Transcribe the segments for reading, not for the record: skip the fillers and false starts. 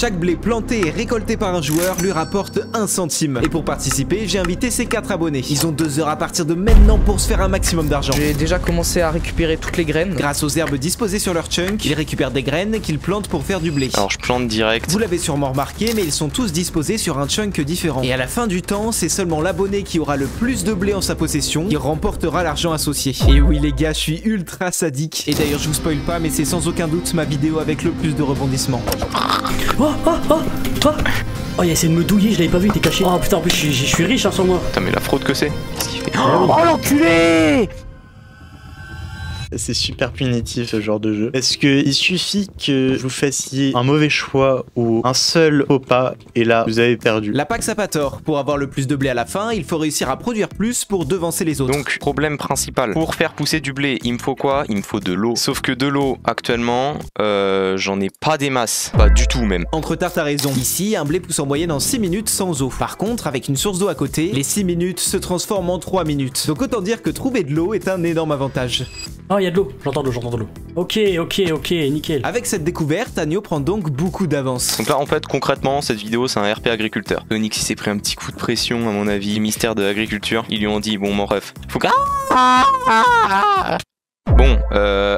Chaque blé planté et récolté par un joueur lui rapporte 1 centime. Et pour participer, j'ai invité ces 4 abonnés. Ils ont 2 heures à partir de maintenant pour se faire un maximum d'argent. J'ai déjà commencé à récupérer toutes les graines. Grâce aux herbes disposées sur leur chunk, ils récupèrent des graines qu'ils plantent pour faire du blé. Alors je plante direct. Vous l'avez sûrement remarqué, mais ils sont tous disposés sur un chunk différent. Et à la fin du temps, c'est seulement l'abonné qui aura le plus de blé en sa possession qui remportera l'argent associé. Et oui les gars, je suis ultra sadique. Et d'ailleurs je vous spoil pas, mais c'est sans aucun doute ma vidéo avec le plus de rebondissements. Oh, il a essayé de me douiller, je l'avais pas vu, il était caché. Oh putain, en plus je suis riche hein, sans moi. Putain mais la fraude que c'est. Qu'est-ce qu'il fait? Oh l'enculé! C'est super punitif ce genre de jeu. Parce que il suffit que vous fassiez un mauvais choix ou un seul faux pas et là vous avez perdu. La Pax a pas tort. Pour avoir le plus de blé à la fin, il faut réussir à produire plus pour devancer les autres. Donc problème principal. Pour faire pousser du blé, il me faut quoi? Il me faut de l'eau. Sauf que de l'eau actuellement, j'en ai pas des masses. Pas du tout même. Encretard t'as raison. Ici, un blé pousse en moyenne en 6 minutes sans eau. Par contre, avec une source d'eau à côté, les 6 minutes se transforment en 3 minutes. Donc autant dire que trouver de l'eau est un énorme avantage. Oh, il y a de l'eau, j'entends de l'eau. Ok, nickel. Avec cette découverte, Agno prend donc beaucoup d'avance. Donc là en fait concrètement cette vidéo c'est un RP agriculteur. Onyx il s'est pris un petit coup de pression à mon avis, mystère de l'agriculture. Ils lui ont dit bon mon ref, faut que... Bon,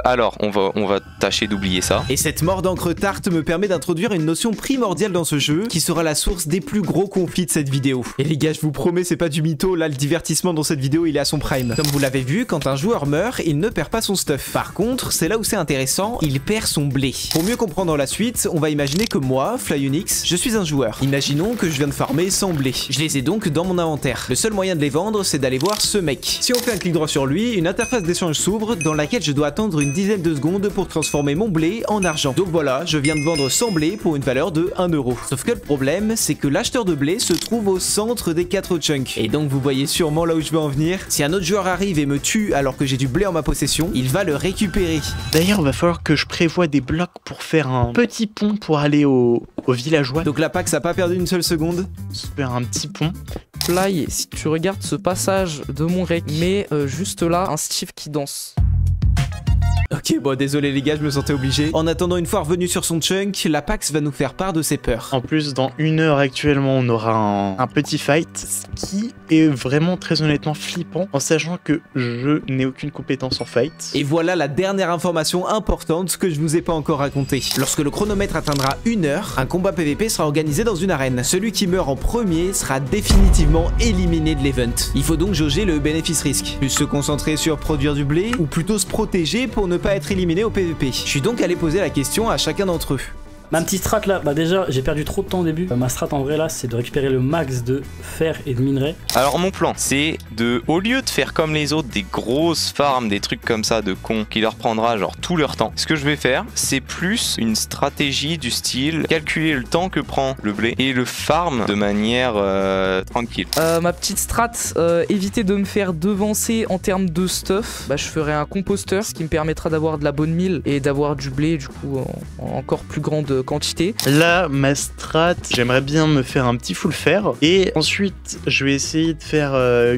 alors, on va tâcher d'oublier ça. Et cette mort d'encre tarte me permet d'introduire une notion primordiale dans ce jeu, qui sera la source des plus gros conflits de cette vidéo. Et les gars, je vous promets, c'est pas du mytho, là, le divertissement dans cette vidéo, il est à son prime. Comme vous l'avez vu, quand un joueur meurt, il ne perd pas son stuff. Par contre, c'est là où c'est intéressant, il perd son blé. Pour mieux comprendre la suite, on va imaginer que moi, FlyUnix, je suis un joueur. Imaginons que je viens de farmer 100 blés. Je les ai donc dans mon inventaire. Le seul moyen de les vendre, c'est d'aller voir ce mec. Si on fait un clic droit sur lui, une interface d'échange s'ouvre, dans laquelle je dois attendre une dizaine de secondes pour transformer mon blé en argent. Donc voilà, je viens de vendre 100 blés pour une valeur de 1 euro. Sauf que le problème, c'est que l'acheteur de blé se trouve au centre des 4 chunks. Et donc vous voyez sûrement là où je veux en venir. Si un autre joueur arrive et me tue alors que j'ai du blé en ma possession, il va le récupérer. D'ailleurs, il va falloir que je prévoie des blocs pour faire un petit pont pour aller au villageois. Donc la Pax a pas perdu une seule seconde. Faire un petit pont. Fly, si tu regardes ce passage de mon rec, mais juste là, un Steve qui danse. Ok, bon, désolé les gars, je me sentais obligé. En attendant, une fois revenu sur son chunk, la Pax va nous faire part de ses peurs. En plus, dans 1 heure actuellement, on aura un petit fight, ce qui est vraiment très honnêtement flippant, en sachant que je n'ai aucune compétence en fight. Et voilà la dernière information importante que je vous ai pas encore racontée. Lorsque le chronomètre atteindra 1 heure, un combat PVP sera organisé dans une arène. Celui qui meurt en premier sera définitivement éliminé de l'event. Il faut donc jauger le bénéfice-risque. Plus se concentrer sur produire du blé, ou plutôt se protéger pour ne pas être éliminé au PVP. Je suis donc allé poser la question à chacun d'entre eux. Ma petite strat là, bah déjà j'ai perdu trop de temps au début. Ma strat en vrai là c'est de récupérer le max de fer et de minerai. Alors mon plan c'est de, au lieu de faire comme les autres des grosses farms, des trucs comme ça de cons qui leur prendra genre tout leur temps, ce que je vais faire c'est plus une stratégie du style calculer le temps que prend le blé et le farm de manière tranquille. Ma petite strat, éviter de me faire devancer en termes de stuff, bah je ferai un composteur, ce qui me permettra d'avoir de la bonne mille et d'avoir du blé du coup en encore plus grande quantité. Là, ma strat, j'aimerais bien me faire un petit full fer et ensuite je vais essayer de faire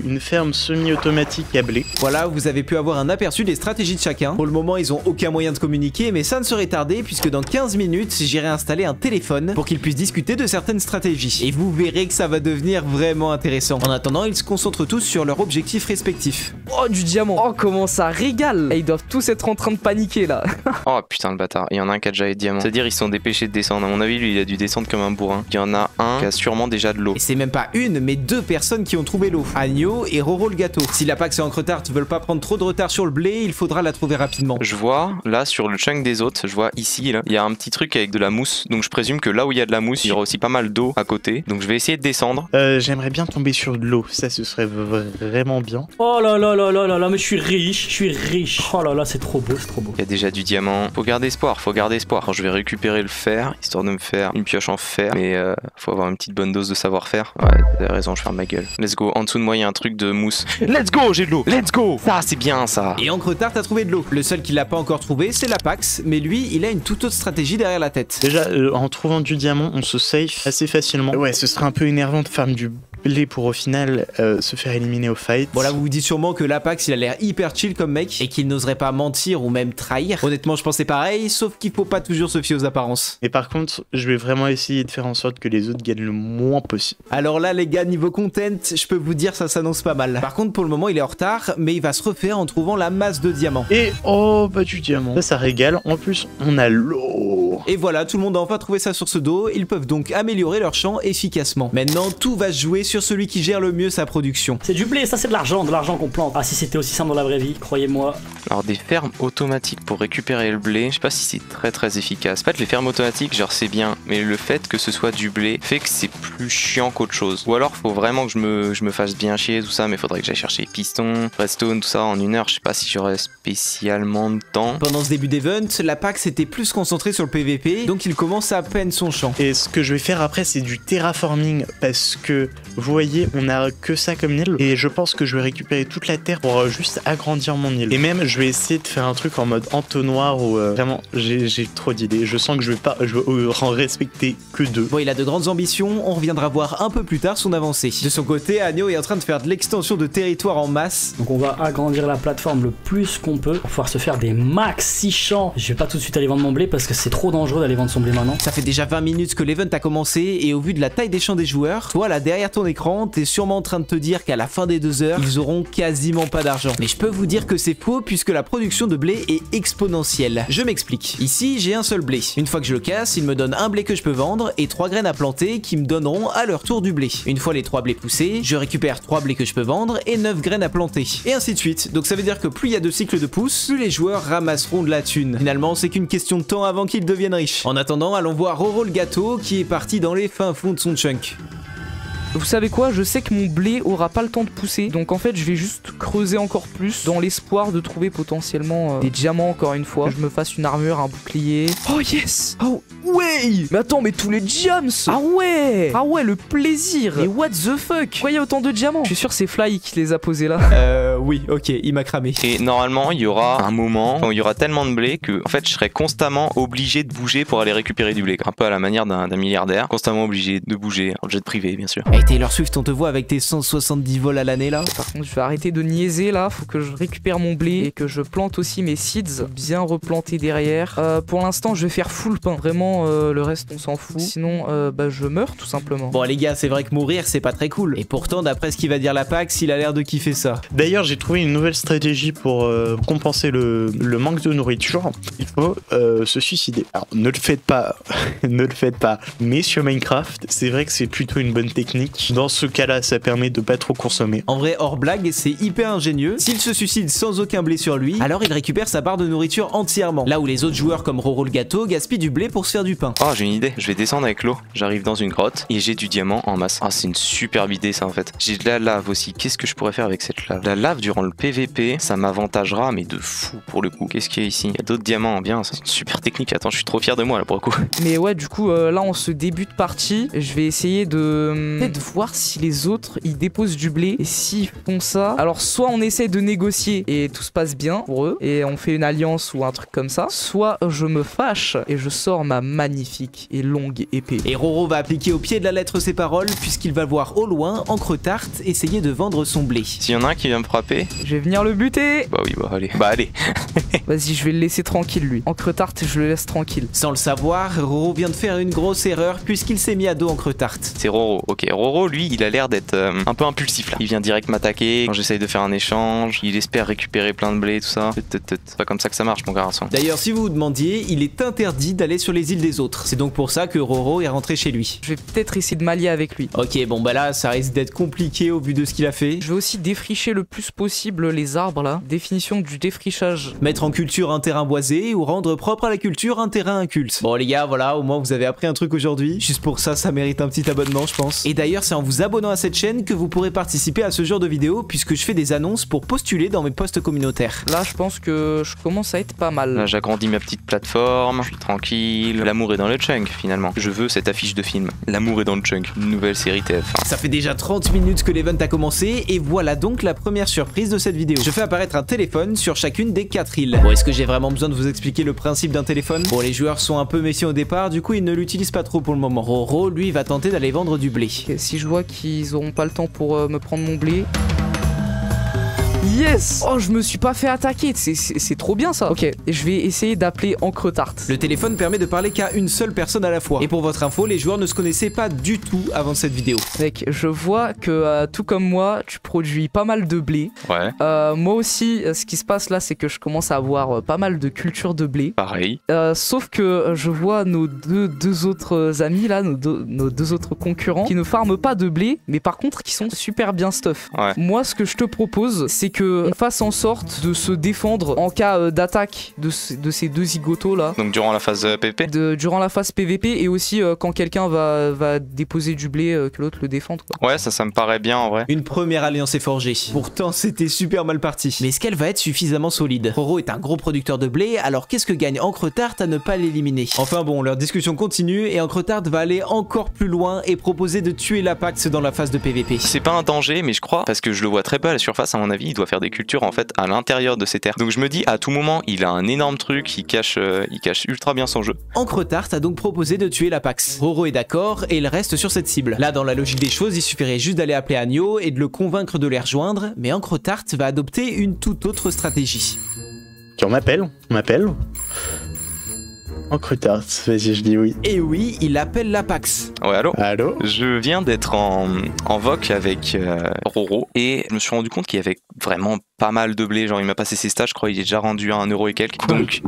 une ferme semi-automatique à blé. Voilà, vous avez pu avoir un aperçu des stratégies de chacun. Pour le moment, ils ont aucun moyen de communiquer, mais ça ne serait tardé puisque dans 15 minutes, j'irai installer un téléphone pour qu'ils puissent discuter de certaines stratégies. Et vous verrez que ça va devenir vraiment intéressant. En attendant, ils se concentrent tous sur leurs objectifs respectifs. Oh, du diamant. Oh, comment ça régale. Et ils doivent tous être en train de paniquer là. Oh putain le bâtard, il y en a un qui a déjà les diamants. C'est-à-dire ils sont dépêchés de descendre. À mon avis, lui il a dû descendre comme un bourrin. Il y en a un qui a sûrement déjà de l'eau. Et c'est même pas une, mais 2 personnes qui ont trouvé l'eau. Agno et Roro le gâteau. Si la Pax et Encre tarte veulent pas prendre trop de retard sur le blé, il faudra la trouver rapidement. Je vois là sur le chunk des autres, je vois ici là, il y a un petit truc avec de la mousse. Donc je présume que là où il y a de la mousse, il y aura aussi pas mal d'eau à côté. Donc je vais essayer de descendre. J'aimerais bien tomber sur de l'eau, ça ce serait vraiment bien. Oh là là là là là là, mais je suis riche. Oh là là, c'est trop beau, c'est trop beau. Il y a déjà du diamant. Faut garder espoir, faut garder espoir. Quand je vais récupérer le fer, histoire de me faire une pioche en fer, mais faut avoir une petite bonne dose de savoir-faire. Ouais, t'as raison, je ferme ma gueule. Let's go. En dessous de moi, il y a un truc de mousse. Let's go, j'ai de l'eau. Let's go. Ça, c'est bien ça. Et Encre tarte a trouvé de l'eau. Le seul qui l'a pas encore trouvé, c'est la Pax, mais lui, il a une toute autre stratégie derrière la tête. Déjà, en trouvant du diamant, on se safe assez facilement. Ouais, ce serait un peu énervant de farm du blé pour au final se faire éliminer au fight. Bon là vous vous dites sûrement que l'Apax il a l'air hyper chill comme mec et qu'il n'oserait pas mentir ou même trahir. Honnêtement je pensais pareil, sauf qu'il faut pas toujours se fier aux apparences. Et par contre, je vais vraiment essayer de faire en sorte que les autres gagnent le moins possible. Alors là les gars, niveau content, je peux vous dire ça s'annonce pas mal. Par contre pour le moment il est en retard, mais il va se refaire en trouvant la masse de diamants. Et oh bah du diamant, ça régale. En plus on a l'eau. Et voilà, tout le monde a enfin trouvé ça sur ce dos, ils peuvent donc améliorer leur champ efficacement. Maintenant tout va se jouer sur celui qui gère le mieux sa production. C'est du blé, ça c'est de l'argent qu'on plante. Ah si c'était aussi simple dans la vraie vie, croyez-moi. Alors des fermes automatiques pour récupérer le blé, je sais pas si c'est très efficace. En fait les fermes automatiques genre c'est bien, mais le fait que ce soit du blé fait que c'est plus chiant qu'autre chose. Ou alors faut vraiment que je me fasse bien chier tout ça, mais faudrait que j'aille chercher pistons, redstone, tout ça en 1 heure, je sais pas si j'aurais spécialement de temps. Pendant ce début d'event, l'Apax était plus concentré sur le PVP, donc il commence à peine son champ. Et ce que je vais faire après c'est du terraforming parce que vous voyez on a que ça comme île et je pense que je vais récupérer toute la terre pour juste agrandir mon île. Et même je vais essayer de faire un truc en mode entonnoir où vraiment j'ai trop d'idées. Je sens que je vais en respecter que 2. Bon il a de grandes ambitions, on reviendra voir un peu plus tard son avancée. De son côté, Agno est en train de faire de l'extension de territoire en masse. Donc on va agrandir la plateforme le plus qu'on peut pour pouvoir se faire des maxi champs. Je vais pas tout de suite aller vendre mon blé parce que c'est trop dangereux d'aller vendre son blé maintenant. Ça fait déjà 20 minutes que l'event a commencé et au vu de la taille des champs des joueurs, toi là derrière ton écran, t'es sûrement en train de te dire qu'à la fin des 2 heures, ils auront quasiment pas d'argent. Mais je peux vous dire que c'est faux puisque la production de blé est exponentielle. Je m'explique. Ici, j'ai un seul blé. Une fois que je le casse, il me donne un blé que je peux vendre et 3 graines à planter qui me donneront à leur tour du blé. Une fois les 3 blés poussés, je récupère 3 blés que je peux vendre et 9 graines à planter. Et ainsi de suite. Donc ça veut dire que plus il y a de cycles de pousse, plus les joueurs ramasseront de la thune. Finalement, c'est qu'une question de temps avant qu'ils deviennent riches. En attendant, allons voir Roro le gâteau qui est parti dans les fins fonds de son chunk. Vous savez quoi, je sais que mon blé aura pas le temps de pousser, donc en fait je vais juste creuser encore plus dans l'espoir de trouver potentiellement des diamants encore une fois. Que je me fasse une armure, un bouclier. Oh yes. Oh ouais. Mais attends, mais tous les gems. Ah ouais. Ah ouais, le plaisir. Mais what the fuck. Pourquoi il y a autant de diamants? Je suis sûr c'est Fly qui les a posés là. Oui, ok, il m'a cramé. Et normalement il y aura un moment où il y aura tellement de blé que en fait je serai constamment obligé de bouger pour aller récupérer du blé. Un peu à la manière d'un milliardaire, constamment obligé de bouger en jet privé bien sûr. Hey Taylor Swift, on te voit avec tes 170 vols à l'année là. Par contre je vais arrêter de niaiser là, faut que je récupère mon blé et que je plante aussi mes seeds, bien replanter derrière. Pour l'instant je vais faire full pain, vraiment le reste on s'en fout. Sinon bah je meurs tout simplement. Bon les gars, c'est vrai que mourir c'est pas très cool. Et pourtant d'après ce qu'il va dire l'Apax, il a l'air de kiffer ça. D'ailleurs j'ai trouvé une nouvelle stratégie pour compenser le manque de nourriture. Il faut se suicider. Alors ne le faites pas, ne le faites pas. Mais sur Minecraft, c'est vrai que c'est plutôt une bonne technique. Dans ce cas-là, ça permet de pas trop consommer. En vrai, hors blague, c'est hyper ingénieux. S'il se suicide sans aucun blé sur lui, alors il récupère sa barre de nourriture entièrement. Là où les autres joueurs comme Roro le gâteau gaspillent du blé pour se faire du pain. Oh j'ai une idée, je vais descendre avec l'eau. J'arrive dans une grotte et j'ai du diamant en masse. Ah c'est une superbe idée ça en fait. J'ai de la lave aussi. Qu'est-ce que je pourrais faire avec cette lave? La lave durant le PVP, ça m'avantagera mais de fou pour le coup. Qu'est-ce qu'il y a ici? Il y a d'autres diamants, bien, c'est une super technique. Attends, je suis trop fier de moi là pour le coup. Mais ouais, du coup là en ce début de partie, je vais essayer de peut-être voir si les autres ils déposent du blé. Et s'ils font ça, alors soit on essaie de négocier et tout se passe bien pour eux et on fait une alliance ou un truc comme ça, soit je me fâche et je sors ma magnifique et longue épée. Et Roro va appliquer au pied de la lettre ses paroles puisqu'il va voir au loin Encre Tarte essayer de vendre son blé. S'il y en a un qui vient me frapper, je vais venir le buter. bah oui, bah allez. Bah allez. Vas-y, je vais le laisser tranquille lui. Encre Tarte, je le laisse tranquille. Sans le savoir, Roro vient de faire une grosse erreur puisqu'il s'est mis à dos Encre Tarte. C'est Roro, ok. Roro, lui, il a l'air d'être un peu impulsif là. Il vient direct m'attaquer quand j'essaye de faire un échange. Il espère récupérer plein de blé, tout ça. C'est pas comme ça que ça marche, mon garçon. D'ailleurs, si vous vous demandiez, il est interdit d'aller sur les îles des autres. C'est donc pour ça que Roro est rentré chez lui. Je vais peut-être essayer de m'allier avec lui. Ok, bon bah là, ça risque d'être compliqué au vu de ce qu'il a fait. Je vais aussi défricher le plus possible les arbres là. Définition du défrichage. Mettre en culture un terrain boisé ou rendre propre à la culture un terrain inculte. Bon les gars, voilà, au moins vous avez appris un truc aujourd'hui. Juste pour ça, ça mérite un petit abonnement, je pense. Et d'ailleurs, c'est en vous abonnant à cette chaîne que vous pourrez participer à ce genre de vidéos puisque je fais des annonces pour postuler dans mes posts communautaires. Là, je pense que je commence à être pas mal. Là, j'agrandis ma petite plateforme. Je suis tranquille. l'amour est dans le chunk finalement. Je veux cette affiche de film. L'amour est dans le chunk, une nouvelle série TF1. Ça fait déjà 30 minutes que l'event a commencé et voilà donc la première surprise de cette vidéo. Je fais apparaître un téléphone sur chacune des 4 îles. Bon, est-ce que j'ai vraiment besoin de vous expliquer le principe d'un téléphone? Bon, les joueurs sont un peu méfiants au départ, du coup ils ne l'utilisent pas trop pour le moment. Roro, lui, va tenter d'aller vendre du blé. Ok, si je vois qu'ils auront pas le temps pour me prendre mon blé... Yes! Oh, je me suis pas fait attaquer, c'est trop bien ça. Ok, je vais essayer d'appeler Encre Tarte. Le téléphone permet de parler qu'à une seule personne à la fois. Et pour votre info, les joueurs ne se connaissaient pas du tout avant cette vidéo. Mec, je vois que tout comme moi, tu produis pas mal de blé. Ouais. Moi aussi, ce qui se passe là, c'est que je commence à avoir pas mal de culture de blé. Pareil. Sauf que je vois nos deux autres amis là, nos deux autres concurrents, qui ne farment pas de blé, mais par contre qui sont super bien stuff. Ouais. Moi, ce que je te propose, c'est que on fasse en sorte de se défendre en cas d'attaque de ces deux zigotos là. Donc durant la phase PVP. Durant la phase PVP et aussi quand quelqu'un va déposer du blé, que l'autre le défende quoi. Ouais, ça me paraît bien en vrai. Une première alliance est forgée. Pourtant, c'était super mal parti. Mais est-ce qu'elle va être suffisamment solide? Roro est un gros producteur de blé, alors qu'est-ce que gagne Encre Tarte à ne pas l'éliminer? Enfin bon, leur discussion continue et Encre Tarte va aller encore plus loin et proposer de tuer l'Apax dans la phase de PVP. C'est pas un danger, mais je crois, parce que je le vois très peu à la surface, à mon avis, il doit faire des cultures en fait à l'intérieur de ces terres. Donc je me dis, à tout moment, il a un énorme truc, il cache ultra bien son jeu. Encre Tarte a donc proposé de tuer l'Apax. Roro est d'accord et il reste sur cette cible. Là, dans la logique des choses, il suffirait juste d'aller appeler Agno et de le convaincre de les rejoindre, mais Encre Tarte va adopter une toute autre stratégie. Ok, on m'appelle. Encre Tarte, vas-y, je dis oui. Et oui, il appelle l'Apax. Ouais, allô? Allô? Je viens d'être en voc avec Roro et je me suis rendu compte qu'il y avait vraiment pas mal de blé. Genre, il m'a passé ses stats, je crois, il est déjà rendu à 1 € et quelques. Donc,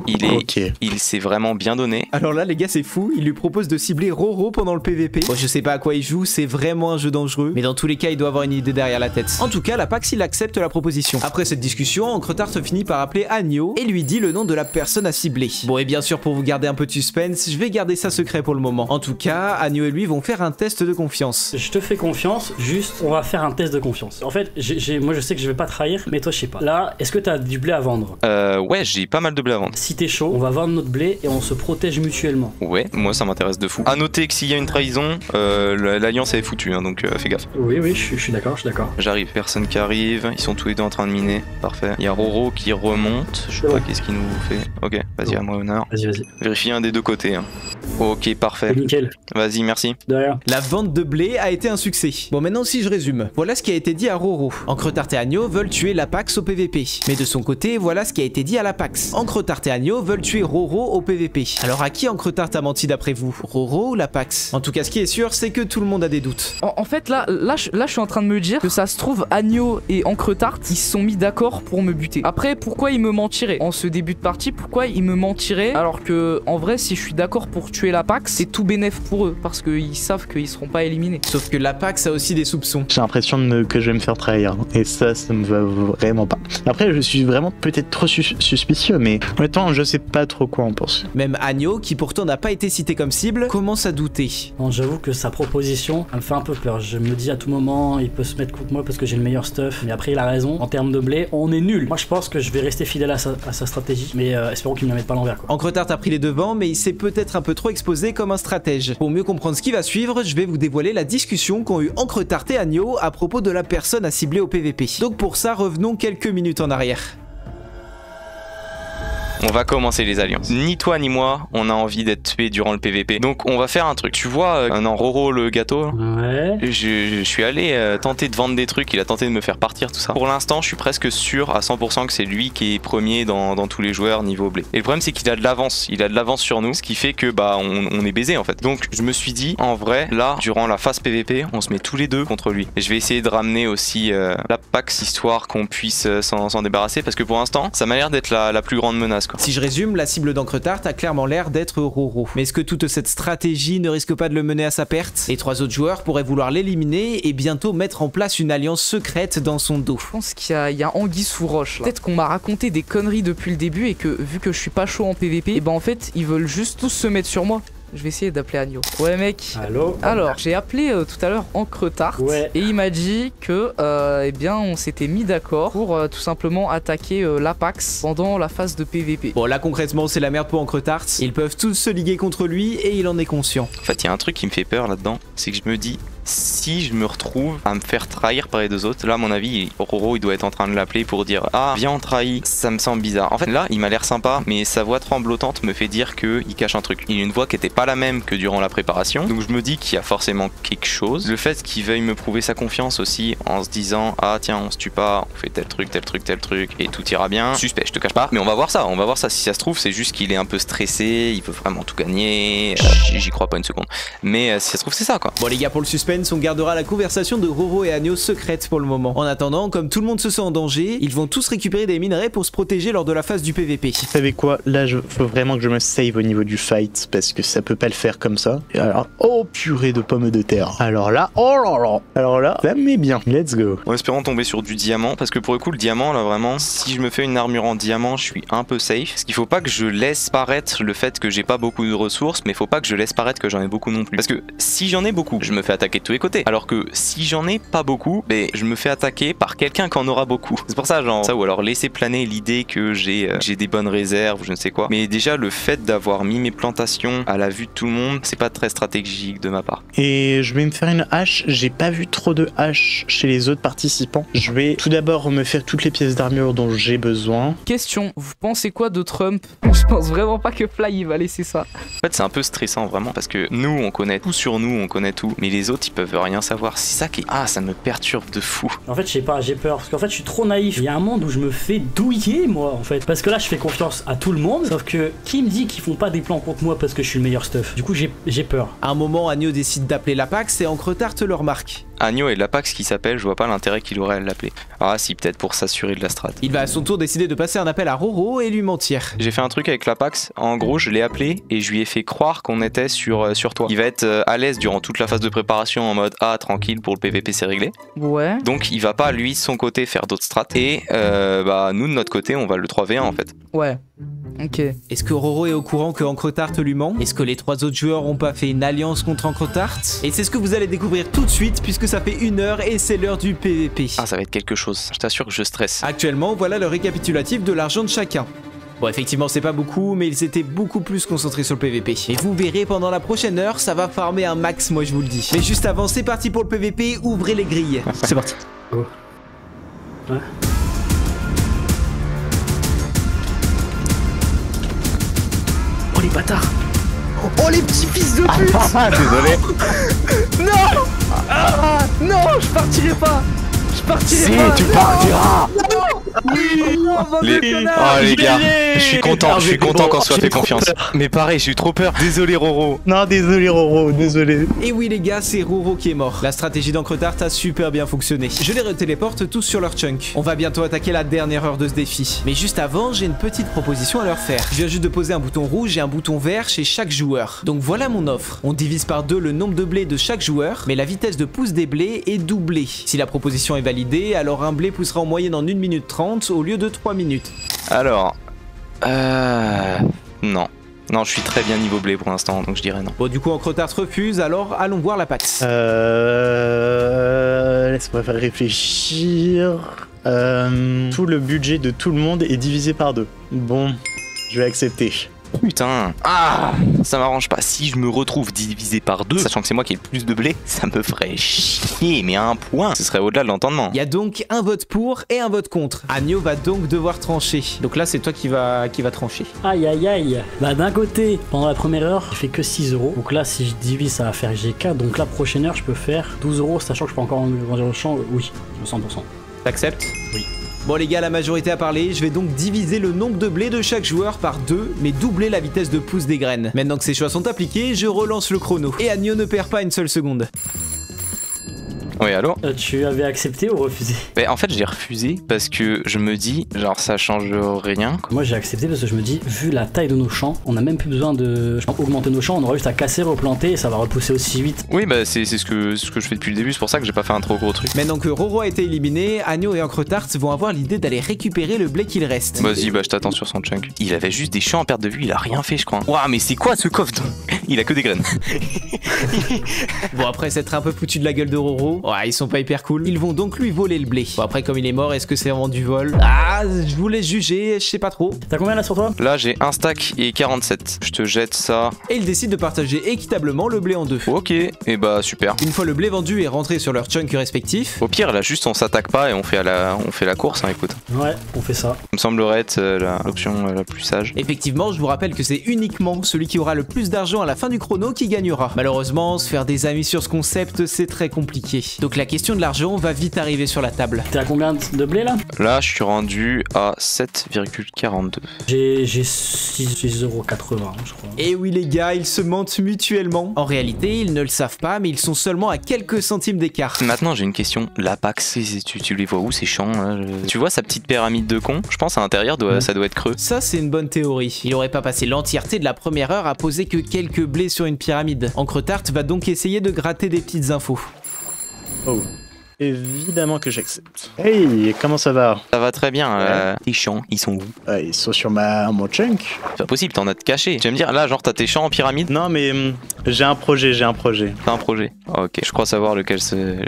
il s'est vraiment bien donné. Alors là, les gars, c'est fou. Il lui propose de cibler Roro pendant le PVP. Bon, je sais pas à quoi il joue, c'est vraiment un jeu dangereux. Mais dans tous les cas, il doit avoir une idée derrière la tête. En tout cas, l'Apax, il accepte la proposition. Après cette discussion, Encre Tarte finit par appeler Agno et lui dit le nom de la personne à cibler. Bon, et bien sûr, pour vous garder un peu de suspense, je vais garder ça secret pour le moment. En tout cas, Agno et lui vont faire un test de confiance. Je te fais confiance, juste on va faire un test de confiance. En fait, moi je sais que je vais pas trahir, mais toi je sais pas. Là, est-ce que t'as du blé à vendre? Ouais, j'ai pas mal de blé à vendre. Si t'es chaud, on va vendre notre blé et on se protège mutuellement. Ouais, moi ça m'intéresse de fou. À noter que s'il y a une trahison, l'alliance elle est foutue, hein, donc fais gaffe. Oui, je suis d'accord, J'arrive, personne qui arrive, ils sont tous les deux en train de miner, parfait. Il y a Roro qui remonte, je sais pas qu'est-ce qu'il nous fait. Ok, vas-y, à moi honneur. Vas-y. Vérifie un des deux côtés. Hein. Ok, parfait. Nickel. Vas-y, merci. De rien. La vente de blé a été un succès. Bon, maintenant si je résume, voilà ce qui a été dit à Roro. Encre Tarte et Agno veulent tuer l'Apax au PVP. Mais de son côté, voilà ce qui a été dit à l'Apax. Encre Tarte et Agno veulent tuer Roro au PVP. Alors à qui Encre Tarte a menti d'après vous? Roro ou l'Apax? En tout cas, ce qui est sûr, c'est que tout le monde a des doutes. En fait, là, je suis en train de me dire que ça se trouve, Agno et Encre Tarte, ils se sont mis d'accord pour me buter. Après, pourquoi ils me mentiraient? En ce début de partie, pourquoi ils me mentiraient? Alors que, en vrai, si je suis d'accord pour tuer l'Apax, c'est tout bénef pour eux, parce qu'ils savent qu'ils seront pas éliminés. Sauf que l'Apax a aussi des soupçons. J'ai l'impression que je vais me faire trahir. Et ça me va vraiment pas. Après, je suis vraiment peut-être trop suspicieux, mais honnêtement, je sais pas trop quoi en penser. Même Agno, qui pourtant n'a pas été cité comme cible, commence à douter. Bon, j'avoue que sa proposition, elle me fait un peu peur. Je me dis à tout moment, il peut se mettre contre moi parce que j'ai le meilleur stuff. Mais après, il a raison. En termes de blé, on est nul. Moi, je pense que je vais rester fidèle à sa stratégie. Mais espérons qu'il ne la mette pas à l'envers, quoi. Encre Tarte a pris les devants, mais il s'est peut-être un peu trop exposé comme un stratège. Pour mieux comprendre ce qui va suivre, je vais vous dévoiler la discussion qu'ont eu Encre Tarte et Agno à propos de la personne à cibler au PVP. Donc pour ça, revenons quelques minutes en arrière. On va commencer les alliances. Ni toi ni moi, on a envie d'être tués durant le PVP. Donc on va faire un truc. Tu vois, non, Roro le gâteau là, ouais. Je suis allé tenter de vendre des trucs, il a tenté de me faire partir, tout ça. Pour l'instant, je suis presque sûr à 100% que c'est lui qui est premier dans tous les joueurs niveau blé. Et le problème, c'est qu'il a de l'avance. Il a de l'avance sur nous, ce qui fait que bah on est baisé en fait. Donc je me suis dit, en vrai, là, durant la phase PVP, on se met tous les deux contre lui. Et je vais essayer de ramener aussi l'Apax, histoire qu'on puisse s'en débarrasser, parce que pour l'instant, ça m'a l'air d'être la plus grande menace, quoi. Si je résume, la cible d'Encre Tarte a clairement l'air d'être Roro. Mais est-ce que toute cette stratégie ne risque pas de le mener à sa perte? Les 3 autres joueurs pourraient vouloir l'éliminer et bientôt mettre en place une alliance secrète dans son dos. Je pense qu'il y a anguille sous roche là. Peut-être qu'on m'a raconté des conneries depuis le début et que vu que je suis pas chaud en PVP, et ben en fait ils veulent juste tous se mettre sur moi. Je vais essayer d'appeler Agno. Ouais mec. Allô? Alors, j'ai appelé tout à l'heure Encretart. Ouais. Et il m'a dit que, eh bien, on s'était mis d'accord pour tout simplement attaquer l'Apax pendant la phase de PVP. Bon là concrètement c'est la merde pour Encretart. Ils peuvent tous se liguer contre lui et il en est conscient. En fait, il y a un truc qui me fait peur là-dedans, c'est que je me dis, si je me retrouve à me faire trahir par les deux autres, là à mon avis, Roro il doit être en train de l'appeler pour dire ah viens on trahit, ça me semble bizarre. En fait là il m'a l'air sympa, mais sa voix tremblotante me fait dire qu'il cache un truc. Il a une voix qui était pas la même que durant la préparation, donc je me dis qu'il y a forcément quelque chose. Le fait qu'il veuille me prouver sa confiance aussi en se disant ah tiens on se tue pas, on fait tel truc et tout ira bien, suspect, je te cache pas, mais on va voir ça, si ça se trouve c'est juste qu'il est un peu stressé, il veut vraiment tout gagner, j'y crois pas une seconde, mais si ça se trouve c'est ça quoi. Bon les gars, pour le suspense on gardera la conversation de Roro et Agno secrète pour le moment. En attendant, comme tout le monde se sent en danger, ils vont tous récupérer des minerais pour se protéger lors de la phase du PVP. Vous savez quoi? Là, faut vraiment que je me save au niveau du fight parce que ça peut pas le faire comme ça. Et alors, oh purée de pommes de terre. Alors là, oh là là. Alors là, ça me met bien. Let's go. En espérant tomber sur du diamant, parce que pour le coup le diamant là vraiment, si je me fais une armure en diamant, je suis un peu safe. Parce qu'il faut pas que je laisse paraître le fait que j'ai pas beaucoup de ressources, mais faut pas que je laisse paraître que j'en ai beaucoup non plus. Parce que si j'en ai beaucoup, je me fais attaquer de tous les côtés. Alors que si j'en ai pas beaucoup, je me fais attaquer par quelqu'un qui en aura beaucoup. C'est pour ça genre ça, ou alors laisser planer l'idée que j'ai des bonnes réserves ou je ne sais quoi. Mais déjà le fait d'avoir mis mes plantations à la vue de tout le monde, c'est pas très stratégique de ma part. Et je vais me faire une hache. J'ai pas vu trop de haches chez les autres participants. Je vais tout d'abord me faire toutes les pièces d'armure dont j'ai besoin. Question, vous pensez quoi de Trump? Je pense vraiment pas que Fly il va laisser ça. En fait c'est un peu stressant vraiment parce que nous on connaît tout sur nous, on connaît tout, mais les autres ils peuvent rien savoir. C'est ça qui est... Ah ça me perturbe de fou. En fait je sais pas, j'ai peur parce qu'en fait je suis trop naïf. Il y a un monde où je me fais douiller moi en fait. Parce que là je fais confiance à tout le monde. Sauf que qui me dit qu'ils font pas des plans contre moi parce que je suis le meilleur stuff? Du coup j'ai peur. À un moment Agno décide d'appeler l'Apax et Encretart le remarque. Agno et l'Apax qui s'appelle, je vois pas l'intérêt qu'il aurait à l'appeler. Ah si, peut-être pour s'assurer de la strat. Il va à son tour décider de passer un appel à Roro et lui mentir. J'ai fait un truc avec l'Apax, en gros je l'ai appelé et je lui ai fait croire qu'on était sur toi. Il va être à l'aise durant toute la phase de préparation en mode ah tranquille pour le PVP c'est réglé. Ouais. Donc il va pas lui de son côté faire d'autres strats et nous de notre côté on va le 3v1 en fait. Ouais. Ok. Est-ce que Roro est au courant que Encretart lui ment? Est-ce que les trois autres joueurs ont pas fait une alliance contre Encretart? Et c'est ce que vous allez découvrir tout de suite puisque ça fait 1 heure et c'est l'heure du PVP. Ah ça va être quelque chose, je t'assure que je stresse. Actuellement voilà le récapitulatif de l'argent de chacun. Bon effectivement c'est pas beaucoup mais ils étaient beaucoup plus concentrés sur le PVP. Et vous verrez pendant la prochaine heure ça va farmer un max moi je vous le dis. Mais juste avant c'est parti pour le PVP, ouvrez les grilles. C'est parti. Oh. Ouais. Oh les bâtards. Oh les petits fils de pute. Désolé. Non. Ah, non, je partirai pas. Je partirai pas. Tu partiras. Les gars, je suis content qu'on soit fait confiance. Mais pareil, j'ai eu trop peur. Désolé Roro. Non, désolé Roro, désolé. Et oui les gars, c'est Roro qui est mort. La stratégie d'Encretart a super bien fonctionné. Je les retéléporte tous sur leur chunk. On va bientôt attaquer la dernière heure de ce défi. Mais juste avant, j'ai une petite proposition à leur faire. Je viens juste de poser un bouton rouge et un bouton vert chez chaque joueur. Donc voilà mon offre. On divise par 2 le nombre de blés de chaque joueur, mais la vitesse de pousse des blés est doublée. Si la proposition est validée, alors un blé poussera en moyenne en 1 minute 30 au lieu de 3 minutes. Alors... Non. Non, je suis très bien niveau blé pour l'instant, donc je dirais non. Bon, du coup, Encretart refuse, alors allons voir l'Apax. Laisse-moi faire réfléchir. Tout le budget de tout le monde est divisé par 2. Bon, je vais accepter. Putain. Ah, ça m'arrange pas. Si je me retrouve divisé par 2, sachant que c'est moi qui ai le plus de blé, ça me ferait chier, mais à un point. Ce serait au-delà de l'entendement. Il y a donc un vote pour et un vote contre. Agno va donc devoir trancher. Donc là, c'est toi qui va trancher. Aïe aïe aïe. Bah d'un côté, pendant la première heure, j'ai fait que 6 €. Donc là, si je divise, ça va faire GK. Donc la prochaine heure, je peux faire 12 €, sachant que je peux encore vendre le champ. Oui, 100%. T'acceptes? Oui. Bon les gars, la majorité a parlé, je vais donc diviser le nombre de blés de chaque joueur par 2, mais doubler la vitesse de pousse des graines. Maintenant que ces choix sont appliqués, je relance le chrono. Et Agno ne perd pas une seule seconde. Oui, allô? Tu avais accepté ou refusé? Mais en fait, j'ai refusé parce que je me dis, genre, ça change rien, quoi. Moi j'ai accepté parce que je me dis, vu la taille de nos champs, on a même plus besoin de augmenter nos champs, on aura juste à casser, replanter et ça va repousser aussi vite. Oui, bah c'est ce que je fais depuis le début, c'est pour ça que j'ai pas fait un trop gros truc. Maintenant que Roro a été éliminé, Agno et Encretart vont avoir l'idée d'aller récupérer le blé qu'il reste. Vas-y, bah je t'attends sur son chunk. Il avait juste des champs en perte de vue, il a rien fait, je crois. Waouh, mais c'est quoi ce coffre? Il a que des graines. Bon, après s'être un peu foutu de la gueule de Roro, ouais, ils sont pas hyper cool. Ils vont donc lui voler le blé. Bon, après, comme il est mort, est-ce que c'est vraiment du vol? Ah, je vous laisse juger, je sais pas trop. T'as combien là sur toi? Là, j'ai un stack et 47. Je te jette ça. Et ils décident de partager équitablement le blé en deux. Ok, et bah super. Une fois le blé vendu et rentré sur leur chunk respectif, Au pire, là, juste on s'attaque pas et on fait la course, hein, écoute. Ouais, on fait ça. Ça me semblerait être l'option la plus sage. effectivement, je vous rappelle que c'est uniquement celui qui aura le plus d'argent à la fin du chrono qui gagnera. Malheureusement, se faire des amis sur ce concept, c'est très compliqué. Donc la question de l'argent va vite arriver sur la table. T'es à combien de blé là? Là, je suis rendu à 7,42. J'ai 6,80 € je crois. Et oui les gars, ils se mentent mutuellement. En réalité, ils ne le savent pas, mais ils sont seulement à quelques centimes d'écart. Maintenant, j'ai une question. La Pax, tu les vois où ces champs là? Tu vois sa petite pyramide de con? Je pense à l'intérieur, ça doit être creux. Ça, c'est une bonne théorie. Il aurait pas passé l'entièreté de la première heure à poser que quelques blés sur une pyramide. Encretart va donc essayer de gratter des petites infos. Oh. Évidemment que j'accepte. Hey, comment ça va? Ça va très bien. Ouais. Tes champs, ils sont où? Ils sont sur mon chunk. C'est pas possible, t'en as de cachés. Tu vas me dire, là, genre, t'as tes champs en pyramide? Non, mais j'ai un projet. T'as un projet. Ok, je crois savoir lequel c'est.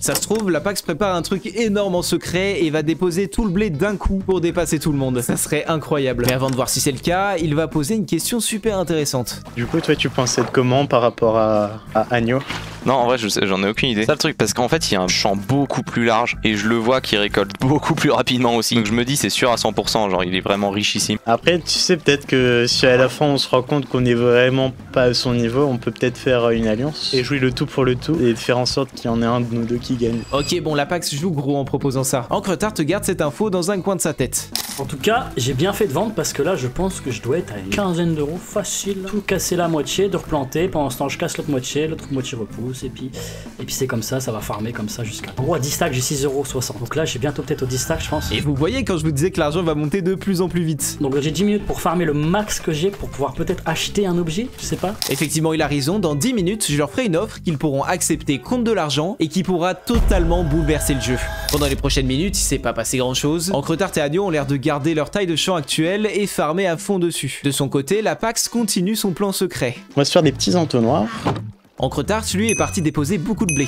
Ça se trouve, la Pax prépare un truc énorme en secret et va déposer tout le blé d'un coup pour dépasser tout le monde. Ça serait incroyable. Mais avant de voir si c'est le cas, il va poser une question super intéressante. Du coup, toi, tu pensais de comment par rapport à Agno? Non, en vrai, j'en ai aucune idée. C'est ça le truc, parce qu'en fait, il y a un champ beaucoup plus large et je le vois qui récolte beaucoup plus rapidement aussi. Donc je me dis, c'est sûr à 100%, genre, il est vraiment richissime. Après, tu sais, peut-être que si à la fin on se rend compte qu'on est vraiment pas à son niveau, on peut peut-être faire une alliance et jouer le tout pour le tout et faire en sorte qu'il y en ait un de nous deux qui gagne. Ok, bon, la Pax joue gros en proposant ça. Encretart garde cette info dans un coin de sa tête. En tout cas, j'ai bien fait de vendre parce que là, je pense que je dois être à une quinzaine d'euros facile. Tout casser la moitié, de replanter. Pendant ce temps, je casse l'autre moitié repousse. Et puis c'est comme ça, ça va farmer comme ça jusqu'à. En gros, à 10 stacks, j'ai 6,60 €. Donc là, j'ai bientôt peut-être au 10 stacks, je pense. Et vous voyez quand je vous disais que l'argent va monter de plus en plus vite. Donc j'ai 10 minutes pour farmer le max que j'ai pour pouvoir peut-être acheter un objet, je sais pas. Effectivement, il a raison. Dans 10 minutes, je leur ferai une offre qu'ils pourront accepter contre de l'argent et qui pourra totalement bouleverser le jeu. Pendant les prochaines minutes, il s'est pas passé grand chose. Encretart et Agno ont l'air de garder leur taille de champ actuelle et farmer à fond dessus. De son côté, la Pax continue son plan secret. On va se faire des petits entonnoirs. Encretart, lui, est parti déposer beaucoup de blé.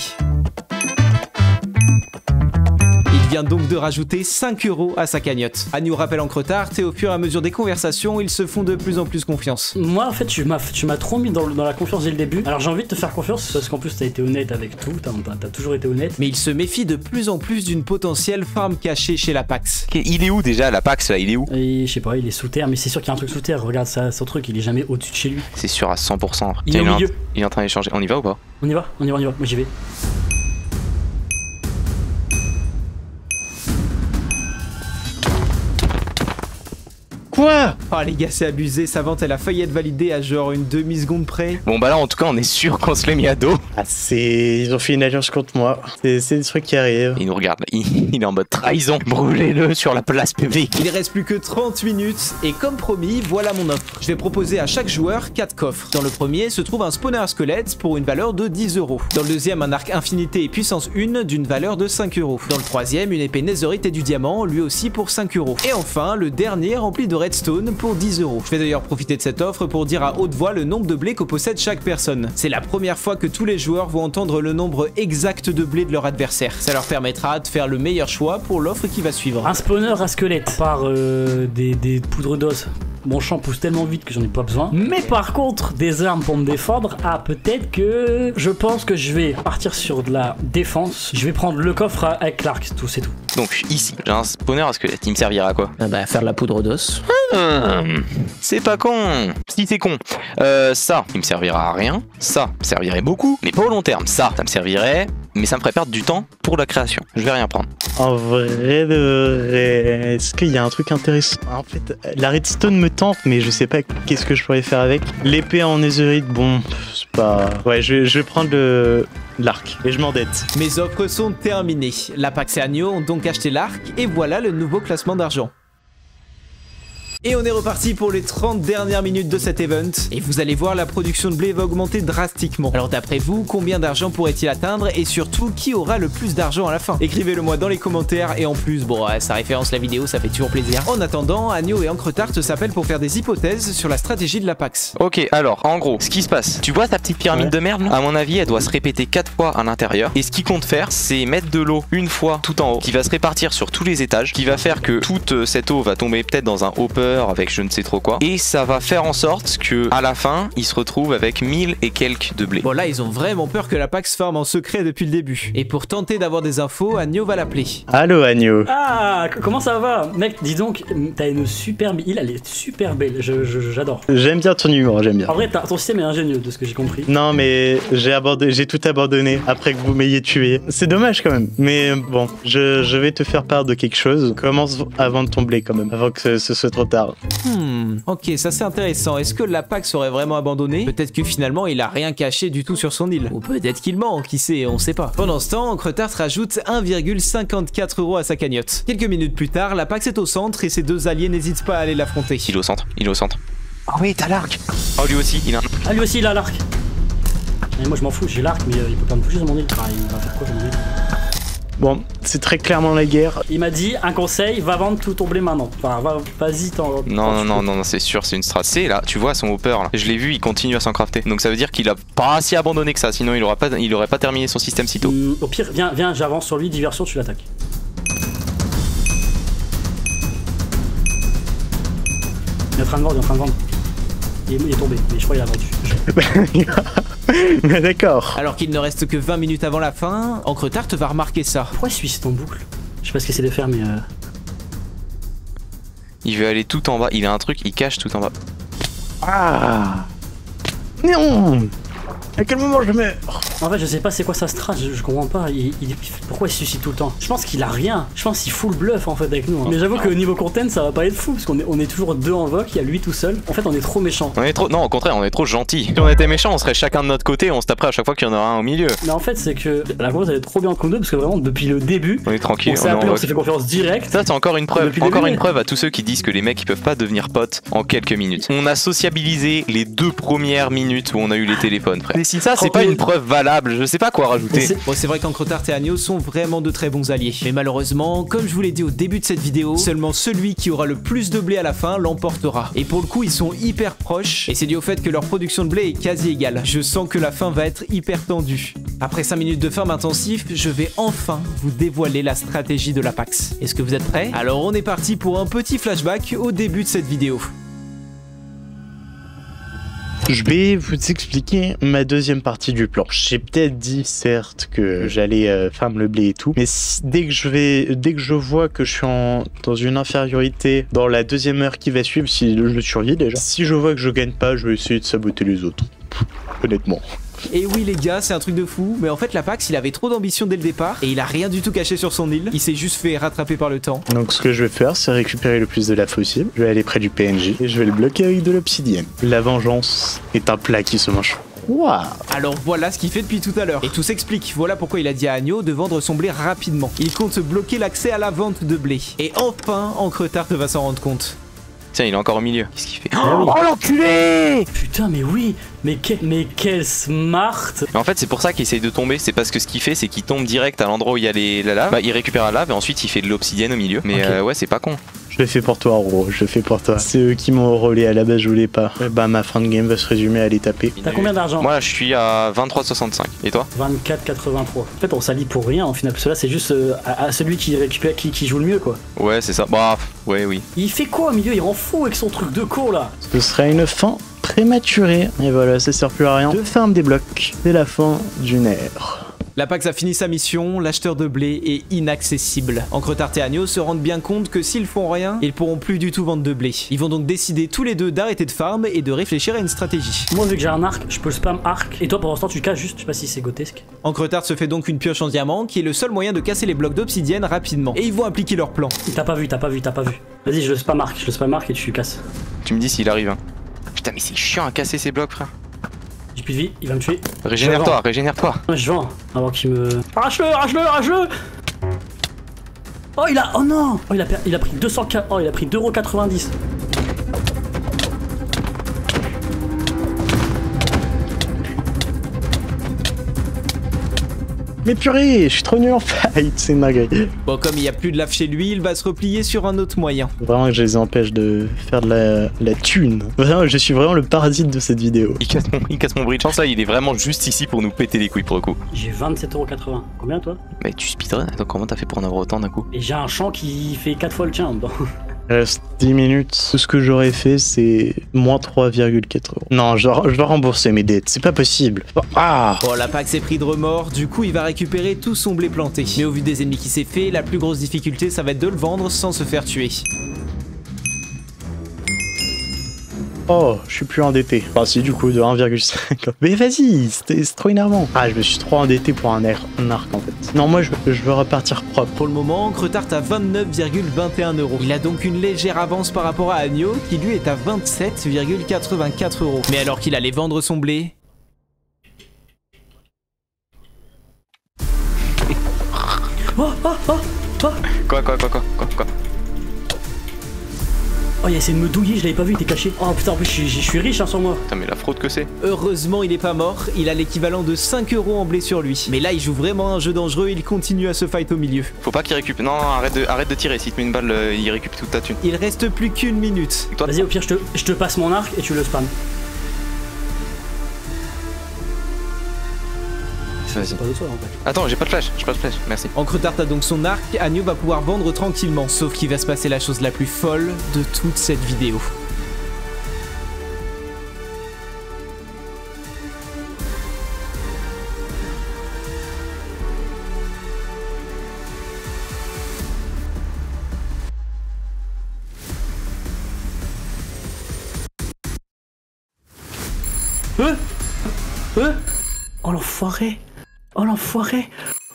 Il vient donc de rajouter 5 € à sa cagnotte. Agno rappelle Encretart et au fur et à mesure des conversations, ils se font de plus en plus confiance. Moi, en fait, tu m'as trop mis dans la confiance dès le début. Alors j'ai envie de te faire confiance parce qu'en plus t'as été honnête avec tout, t'as toujours été honnête. Mais il se méfie de plus en plus d'une potentielle farm cachée chez la Pax. Il est où déjà la Pax là? Il est où? Et je sais pas, il est sous terre, mais c'est sûr qu'il y a un truc sous terre. Regarde ça, son truc, il est jamais au-dessus de chez lui. C'est sûr à 100%. Il est au milieu. Il est en train d'échanger. On y va ou pas? On y va. Moi j'y vais. Quoi? Oh les gars, c'est abusé, sa vente elle a failli être validée à genre une demi-seconde près. Bon bah là en tout cas on est sûr qu'on se l'est mis à dos. Ils ont fait une alliance contre moi. C'est des trucs qui arrivent. Il nous regarde là, il est en mode trahison. Brûlez-le sur la place publique. Il reste plus que 30 minutes et comme promis, voilà mon offre. Je vais proposer à chaque joueur 4 coffres. Dans le premier se trouve un spawner squelette pour une valeur de 10 €. Dans le deuxième, un arc infinité et puissance 1 d'une valeur de 5 €. Dans le troisième, une épée netherite et du diamant, lui aussi pour 5 €. Et enfin, le dernier rempli de redstone pour 10 €. Je vais d'ailleurs profiter de cette offre pour dire à haute voix le nombre de blé que possède chaque personne. C'est la première fois que tous les joueurs vont entendre le nombre exact de blé de leur adversaire. Ça leur permettra de faire le meilleur choix pour l'offre qui va suivre. Un spawner à squelette par des poudres d'os. Mon champ pousse tellement vite que j'en ai pas besoin. Mais par contre, des armes pour me défendre, peut-être que je pense que je vais partir sur de la défense. Je vais prendre le coffre avec l'arc, c'est tout. Donc ici, j'ai un spawner à squelette. Il me servira à quoi? Bah faire de la poudre d'os. C'est pas con. Si c'est con. Ça, il me servira à rien. Ça me servirait beaucoup, mais pas au long terme. Ça me servirait, mais ça me ferait perdre du temps pour la création. Je vais rien prendre. En vrai, est-ce qu'il y a un truc intéressant? En fait, la redstone me tente, mais je sais pas qu'est-ce que je pourrais faire avec. L'épée en netherite, bon, c'est pas... Ouais, je vais prendre l'arc. Et je m'endette. Mes offres sont terminées. Lapax et Agno ont donc acheté l'arc et voilà le nouveau classement d'argent. Et on est reparti pour les 30 dernières minutes de cet event. Et vous allez voir, la production de blé va augmenter drastiquement. Alors d'après vous, combien d'argent pourrait-il atteindre? Et surtout, qui aura le plus d'argent à la fin? Écrivez-le moi dans les commentaires. Et en plus, bon, ça référence la vidéo, ça fait toujours plaisir. En attendant, Agno et Encretart s'appellent pour faire des hypothèses sur la stratégie de l'Apax. Ok, alors, en gros, ce qui se passe, tu vois ta petite pyramide de merde là? À mon avis, elle doit se répéter 4 fois à l'intérieur. Et ce qu'il compte faire, c'est mettre de l'eau une fois tout en haut, qui va se répartir sur tous les étages, qui va faire que toute cette eau va tomber peut-être dans un hopper avec je ne sais trop quoi. Et ça va faire en sorte que à la fin, ils se retrouvent avec 1000 et quelques de blé. Bon là, ils ont vraiment peur que l'Apax farme en secret depuis le début. Et pour tenter d'avoir des infos, Agno va l'appeler. Allô Agno. Ah, comment ça va? Mec, dis donc, t'as une superbe île, elle est super belle, j'adore. J'aime bien ton humour, j'aime bien. En vrai, ton système est ingénieux de ce que j'ai compris. Non mais j'ai tout abandonné après que vous m'ayez tué. C'est dommage quand même. Mais bon, je vais te faire part de quelque chose. Commence à vendre ton blé quand même, avant que ce soit trop tard. Ok, ça c'est intéressant. Est-ce que l'Apax aurait vraiment abandonné? Peut-être que finalement il a rien caché du tout sur son île. Ou peut-être qu'il ment, qui sait, on sait pas. Pendant ce temps, Encretart rajoute 1,54 € à sa cagnotte. Quelques minutes plus tard, l'Apax est au centre et ses deux alliés n'hésitent pas à aller l'affronter. Il est au centre, il est au centre. Oh oui, t'as l'arc. Oh lui aussi, il a un... Ah lui aussi il a l'arc. Et moi je m'en fous, j'ai l'arc mais il peut pas me toucher sur mon île. Ah, il va faire quoi sur mon île? Bon, c'est très clairement la guerre. Il m'a dit un conseil, va vendre tout ton blé maintenant. Enfin, vas-y, Non, c'est sûr, c'est une strat. C'est là, tu vois son hopper là. Je l'ai vu, il continue à s'en crafter. Donc ça veut dire qu'il a pas si abandonné que ça, sinon il aurait pas terminé son système si tôt. Au pire, viens, j'avance sur lui, diversion, tu l'attaques. Il est en train de vendre, Il est tombé, mais je crois qu'il a vendu. Mais d'accord. Alors qu'il ne reste que 20 minutes avant la fin, Encretart va remarquer ça. Pourquoi il suicide en boucle? Je sais pas ce qu'il essaie de faire, mais Il veut aller tout en bas, il a un truc, il cache tout en bas. Ah non. À quel moment je meurs? En fait, je sais pas c'est quoi sa strat, je comprends pas. Pourquoi il se suicide tout le temps? Je pense qu'il a rien. Je pense qu'il fout le bluff en fait avec nous. Hein. Mais j'avoue que niveau content, ça va pas être fou parce qu'on est toujours deux en voc, il y a lui tout seul. En fait, on est trop méchants. Non, au contraire, on est trop gentils. Si on était méchants, on serait chacun de notre côté, on se taperait à chaque fois qu'il y en aura un au milieu. Mais en fait, c'est que la confiance elle est trop bien entre nous deux parce que vraiment depuis le début, on est tranquille, on s'est appelé, on s'est fait confiance direct. Ça, c'est encore une preuve. Encore une preuve à tous ceux qui disent que les mecs ils peuvent pas devenir potes en quelques minutes. On a sociabilisé les 2 premières minutes où on a eu les téléphones, frère. Mais si ça, c'est pas une preuve valable, je sais pas quoi rajouter. Bon, c'est vrai qu'Encretart et Agno sont vraiment de très bons alliés. Mais malheureusement, comme je vous l'ai dit au début de cette vidéo, seulement celui qui aura le plus de blé à la fin l'emportera. Et pour le coup, ils sont hyper proches. Et c'est dû au fait que leur production de blé est quasi égale. Je sens que la fin va être hyper tendue. Après 5 minutes de farm intensif, je vais enfin vous dévoiler la stratégie de l'Apax. Est-ce que vous êtes prêts? Alors on est parti pour un petit flashback au début de cette vidéo. Je vais vous expliquer ma deuxième partie du plan. J'ai peut-être dit, certes, que j'allais farm le blé et tout, mais dès que je vois que je suis dans une infériorité dans la deuxième heure qui va suivre, si je le survis déjà, si je vois que je gagne pas, je vais essayer de saboter les autres. Honnêtement. Et oui les gars, c'est un truc de fou, mais en fait l'Apax il avait trop d'ambition dès le départ et il a rien du tout caché sur son île, il s'est juste fait rattraper par le temps. Donc ce que je vais faire, c'est récupérer le plus de lave possible, je vais aller près du PNJ et je vais le bloquer avec de l'obsidienne. La vengeance est un plat qui se mange. Waouh. Alors voilà ce qu'il fait depuis tout à l'heure. Et tout s'explique, voilà pourquoi il a dit à Agno de vendre son blé rapidement. Il compte bloquer l'accès à la vente de blé. Et enfin, Encretart va s'en rendre compte. Tiens, il est encore au milieu. Qu'est-ce qu'il fait? Oh l'enculé! Putain, mais oui! Mais quel smart! Mais en fait, c'est pour ça qu'il essaye de tomber. C'est parce que ce qu'il fait, c'est qu'il tombe direct à l'endroit où il y a la lave. Bah, il récupère la lave et ensuite il fait de l'obsidienne au milieu. Mais okay. Ouais, c'est pas con. Je le fais pour toi, gros. Je le fais pour toi. C'est eux qui m'ont relais à la base, je voulais pas. Bah, ma fin de game va se résumer à les taper. T'as combien d'argent? Moi, je suis à 23,65. Et toi? 24,83. En fait, on s'allie pour rien. En final, parce que là, c'est juste à celui qui récupère, qui joue le mieux, quoi. Ouais, c'est ça. Bah, ouais, oui. Il fait quoi au milieu? Il rend fou avec son truc de cours là. Ce sera une fin prématurée. Et voilà, ça sert plus à rien. Je ferme des blocs. C'est la fin d'une ère. L'Apax a fini sa mission, l'acheteur de blé est inaccessible. Encretart et Agno se rendent bien compte que s'ils font rien, ils pourront plus du tout vendre de blé. Ils vont donc décider tous les deux d'arrêter de farm et de réfléchir à une stratégie. Moi vu que j'ai un arc, je peux le spam arc. Et toi pour l'instant tu casses juste, je sais pas si c'est grotesque. Encretart se fait donc une pioche en diamant qui est le seul moyen de casser les blocs d'obsidienne rapidement. Et ils vont appliquer leur plan. T'as pas vu. Vas-y je le spam arc et tu casses. Tu me dis s'il arrive. Hein. Putain mais c'est chiant à casser ces blocs frère. J'ai plus de vie, il va me tuer. Régénère-toi, régénère-toi. Ouais, je vends avant qu'il me. Arrache-le, arrache-le, arrache-le. Oh il a. Oh non. Oh il a pris 200K. Oh il a pris 2,90 €. Mais purée, je suis trop nul en fight, c'est une dinguerie. Bon, comme il n'y a plus de lave chez lui, il va se replier sur un autre moyen. Vraiment que je les empêche de faire de la thune. Vraiment, je suis vraiment le parasite de cette vidéo. Il casse mon bridge. Je pense là, il est vraiment juste ici pour nous péter les couilles pour le coup. J'ai 27,80 €. Combien toi? Mais tu speedrun, attends, comment t'as fait pour en avoir autant d'un coup? Et j'ai un champ qui fait 4 fois le tien dedans. Il reste 10 minutes. Tout ce que j'aurais fait, c'est moins 3,4 €. Non, je dois rembourser mes dettes. C'est pas possible. Ah! Bon, la PAX est pris de remords, du coup il va récupérer tout son blé planté. Mais au vu des ennemis qui s'est fait, la plus grosse difficulté ça va être de le vendre sans se faire tuer. Oh, je suis plus endetté. Enfin, si, du coup, de 1,5. Mais vas-y, c'est trop énervant. Ah, je me suis trop endetté pour un arc en fait. Non, moi, je veux repartir propre. Pour le moment, Encretart a 29,21 €. Il a donc une légère avance par rapport à Agno, qui lui est à 27,84 €. Mais alors qu'il allait vendre son blé... Quoi? Oh, il a essayé de me douiller, je l'avais pas vu, il était caché. Oh putain, en plus, je suis riche hein, sur moi. Putain, mais la fraude que c'est. Heureusement, il est pas mort, il a l'équivalent de 5 € en blé sur lui. Mais là, il joue vraiment un jeu dangereux, il continue à se fight au milieu. Faut pas qu'il récupère. Non, arrête de tirer. Si tu mets une balle, il récupère toute ta thune. Il reste plus qu'une minute. Vas-y, au pire, je te passe mon arc et tu le spams. Vas-y. Pas de toi en fait. Attends, j'ai pas de flash, merci. Encretart a donc son arc, Agno va pouvoir vendre tranquillement, sauf qu'il va se passer la chose la plus folle de toute cette vidéo. Oh l'enfoiré. Oh l'enfoiré.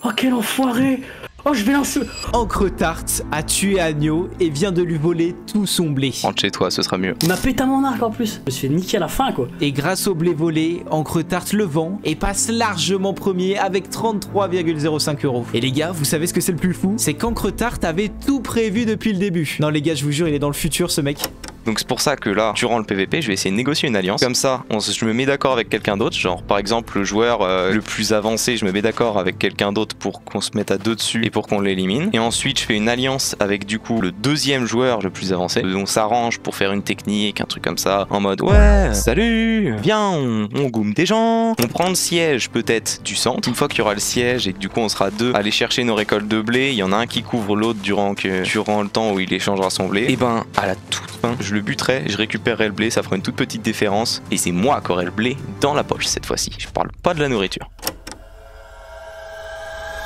Oh quel enfoiré. Oh je vais lancer. Encretart a tué Agno et vient de lui voler tout son blé. Rentre chez toi, ce sera mieux. Il m'a pété à mon arc en plus. Je me suis fait niquer à la fin quoi. Et grâce au blé volé, Encretart le vend et passe largement premier avec 33,05 €. Et les gars, vous savez ce que c'est le plus fou? C'est qu'Encretart avait tout prévu depuis le début. Non les gars, je vous jure, il est dans le futur ce mec. Donc c'est pour ça que là, durant le PVP, je vais essayer de négocier une alliance. Comme ça, je me mets d'accord avec quelqu'un d'autre. Genre par exemple le joueur le plus avancé, je me mets d'accord avec quelqu'un d'autre pour qu'on se mette à deux dessus et pour qu'on l'élimine. Et ensuite je fais une alliance avec du coup le deuxième joueur le plus avancé. On s'arrange pour faire une technique, un truc comme ça. En mode ouais, salut, viens, on goume des gens. On prend le siège peut-être du centre. Une fois qu'il y aura le siège et que du coup on sera deux à aller chercher nos récoltes de blé. Il y en a un qui couvre l'autre durant le temps où il échangera son blé. Et ben à la toute fin, je le buterai, je récupérerai le blé, ça fera une toute petite différence et c'est moi qui aurai le blé dans la poche cette fois-ci. Je parle pas de la nourriture.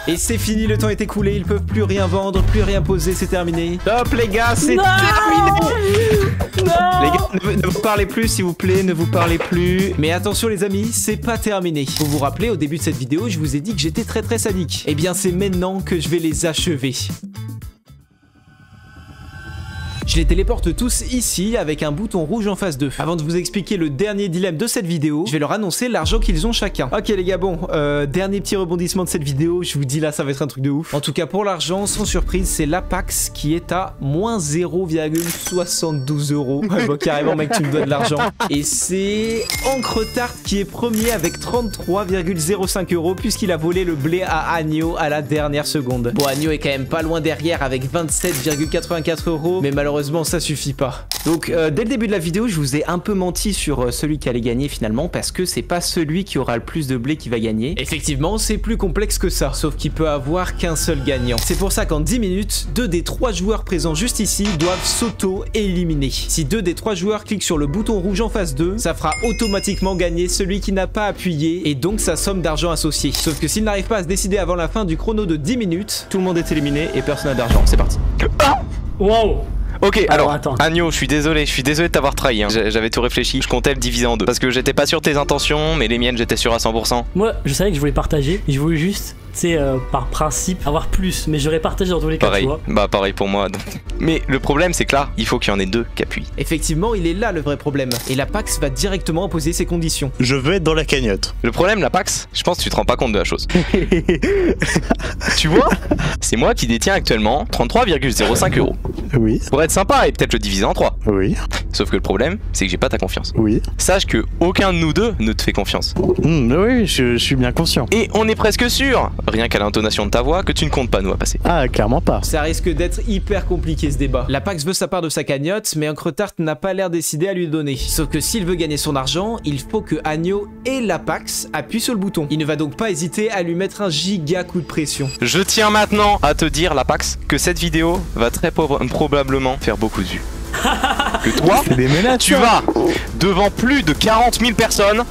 Et c'est fini, le temps est écoulé, ils peuvent plus rien vendre, plus rien poser, c'est terminé. Stop les gars, c'est terminé. Les gars, ne vous parlez plus s'il vous plaît, ne vous parlez plus. Mais attention les amis, c'est pas terminé. Vous vous rappelez, au début de cette vidéo, je vous ai dit que j'étais très sadique. Eh bien c'est maintenant que je vais les achever. Je les téléporte tous ici avec un bouton rouge en face d'eux. Avant de vous expliquer le dernier dilemme de cette vidéo, je vais leur annoncer l'argent qu'ils ont chacun. Ok les gars, bon, dernier petit rebondissement de cette vidéo, je vous dis là ça va être un truc de ouf. En tout cas pour l'argent, sans surprise, c'est l'Apax qui est à moins 0,72 €. Ouais, bon carrément mec, tu me dois de l'argent. Et c'est Encretart qui est premier avec 33,05 € puisqu'il a volé le blé à Agno à la dernière seconde. Bon, Agno est quand même pas loin derrière avec 27,84 €, mais malheureusement ça suffit pas. Donc dès le début de la vidéo je vous ai un peu menti sur celui qui allait gagner finalement parce que c'est pas celui qui aura le plus de blé qui va gagner. Effectivement c'est plus complexe que ça, sauf qu'il peut avoir qu'un seul gagnant. C'est pour ça qu'en 10 minutes, 2 des 3 joueurs présents juste ici doivent s'auto-éliminer. Si 2 des 3 joueurs cliquent sur le bouton rouge en face d'eux, ça fera automatiquement gagner celui qui n'a pas appuyé et donc sa somme d'argent associée. Sauf que s'il n'arrive pas à se décider avant la fin du chrono de 10 minutes, tout le monde est éliminé et personne n'a d'argent. C'est parti. Wow. Ok, alors attends. Agno, je suis désolé de t'avoir trahi. Hein. J'avais tout réfléchi, je comptais le diviser en deux. Parce que j'étais pas sûr de tes intentions, mais les miennes j'étais sûr à 100%. Moi, je savais que je voulais partager, je voulais juste sais, par principe, avoir plus. Mais j'aurais partagé dans tous les cas, Pareil, tu vois. bah pareil pour moi. Donc. Mais le problème c'est que là, il faut qu'il y en ait deux qui appuient. Effectivement, il est là le vrai problème. Et la PAX va directement imposer ses conditions. Je veux être dans la cagnotte. Le problème, la Pax, je pense que tu te rends pas compte de la chose. Tu vois, c'est moi qui détiens actuellement 33,05 €. Oui, Pour être sympa et peut-être le diviser en 3. oui, Sauf que le problème, c'est que j'ai pas ta confiance. oui. Sache que aucun de nous deux ne te fait confiance. Oui, je suis bien conscient. Et on est presque sûr, rien qu'à l'intonation de ta voix, que tu ne comptes pas nous à passer. Ah, clairement pas. Ça risque d'être hyper compliqué ce débat. La PAX veut sa part de sa cagnotte, mais Encretart n'a pas l'air décidé à lui donner. Sauf que s'il veut gagner son argent, il faut que Agno et la PAX appuient sur le bouton. Il ne va donc pas hésiter à lui mettre un giga coup de pression. Je tiens maintenant à te dire, la Pax, que cette vidéo va très probablement faire beaucoup de vues. Que toi, C'est des menaces. tu vas, devant plus de 40 000 personnes,